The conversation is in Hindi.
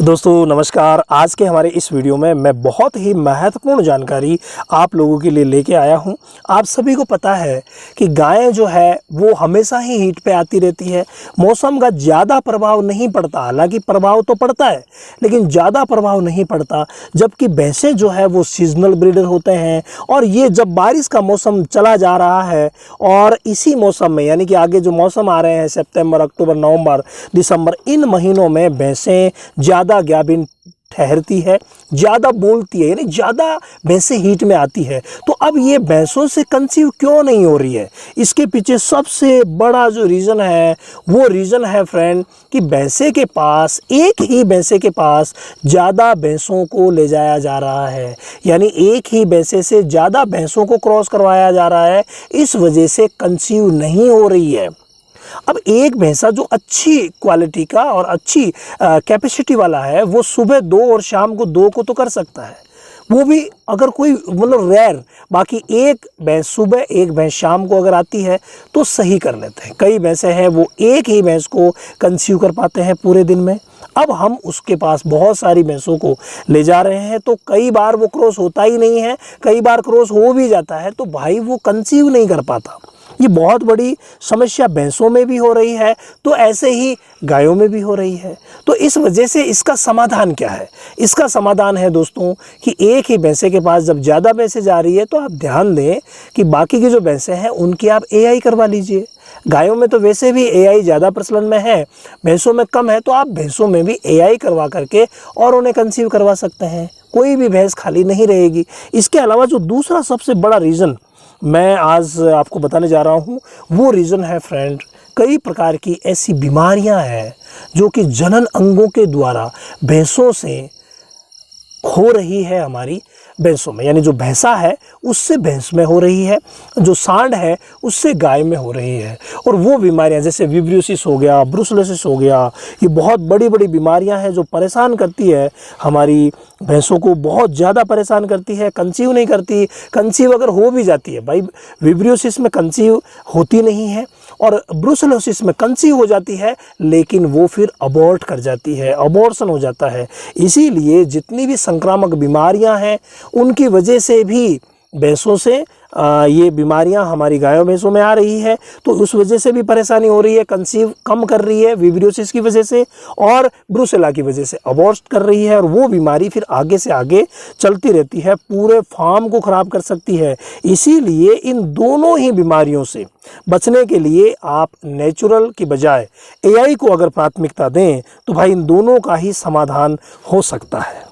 दोस्तों नमस्कार। आज के हमारे इस वीडियो में मैं बहुत ही महत्वपूर्ण जानकारी आप लोगों के लिए लेके आया हूं। आप सभी को पता है कि गायें जो है वो हमेशा ही हीट पे आती रहती है। मौसम का ज़्यादा प्रभाव नहीं पड़ता, हालांकि प्रभाव तो पड़ता है लेकिन ज़्यादा प्रभाव नहीं पड़ता। जबकि भैंसें जो है वो सीजनल ब्रीडर होते हैं और ये जब बारिश का मौसम चला जा रहा है और इसी मौसम में यानी कि आगे जो मौसम आ रहे हैं सितंबर, अक्टूबर, नवंबर, दिसंबर, इन महीनों में भैंसें ज़्यादा गाभिन ठहरती है, ज़्यादा बोलती है, यानी ज़्यादा भैंसें हीट में आती है। तो अब ये भैंसों से कंसीव क्यों नहीं हो रही है? इसके पीछे सबसे बड़ा जो रीज़न है वो रीज़न है फ्रेंड कि एक ही भैंसे के पास ज़्यादा भैंसों को ले जाया जा रहा है, यानी एक ही भैंसे से ज़्यादा भैंसों को क्रॉस करवाया जा रहा है। इस वजह से कंसीव नहीं हो रही है। अब एक भैंसा जो अच्छी क्वालिटी का और अच्छी कैपेसिटी वाला है वो सुबह 2 और शाम को 2 को तो कर सकता है, वो भी अगर कोई मतलब रेयर। बाकी एक भैंस सुबह एक भैंस शाम को अगर आती है तो सही कर लेते हैं। कई भैंसे हैं वो एक ही भैंस को कंसीव कर पाते हैं पूरे दिन में। अब हम उसके पास बहुत सारी भैंसों को ले जा रहे हैं तो कई बार वो क्रॉस होता ही नहीं है, कई बार क्रॉस हो भी जाता है तो भाई वो कंसीव नहीं कर पाता। ये बहुत बड़ी समस्या भैंसों में भी हो रही है तो ऐसे ही गायों में भी हो रही है। तो इस वजह से इसका समाधान क्या है? इसका समाधान है दोस्तों कि एक ही भैंसे के पास जब ज़्यादा भैंसें जा रही है तो आप ध्यान दें कि बाकी की जो भैंसें हैं उनकी आप एआई करवा लीजिए। गायों में तो वैसे भी एआई ज़्यादा प्रचलन में है, भैंसों में कम है, तो आप भैंसों में भी एआई करवा करके और उन्हें कंसीव करवा सकते हैं। कोई भी भैंस खाली नहीं रहेगी। इसके अलावा जो दूसरा सबसे बड़ा रीज़न मैं आज आपको बताने जा रहा हूँ वो रीज़न है फ्रेंड, कई प्रकार की ऐसी बीमारियां हैं जो कि जनन अंगों के द्वारा भैंसों से हो रही है हमारी भैंसों में, यानी जो भैंसा है उससे भैंस में हो रही है, जो सांड है उससे गाय में हो रही है। और वो बीमारियां जैसे विब्रियोसिस हो गया, ब्रुसेलोसिस हो गया, ये बहुत बड़ी बड़ी बीमारियां हैं जो परेशान करती है हमारी भैंसों को, बहुत ज़्यादा परेशान करती है। कंसीव नहीं करती, कंसीव अगर हो भी जाती है भाई, विब्रियोसिस में कंसीव होती नहीं है और ब्रुसेलोसिस में कंसीव हो जाती है लेकिन वो फिर अबॉर्ट कर जाती है, अबॉर्शन हो जाता है। इसीलिए जितनी भी संक्रामक बीमारियां हैं उनकी वजह से भी भैंसों से ये बीमारियां हमारी गायों भैंसों में आ रही है, तो उस वजह से भी परेशानी हो रही है। कंसीव कम कर रही है विब्रियोसिस की वजह से और ब्रुसेला की वजह से अबॉर्ट कर रही है और वो बीमारी फिर आगे से आगे चलती रहती है, पूरे फार्म को ख़राब कर सकती है। इसीलिए इन दोनों ही बीमारियों से बचने के लिए आप नेचुरल की बजाय एआई को अगर प्राथमिकता दें तो भाई इन दोनों का ही समाधान हो सकता है।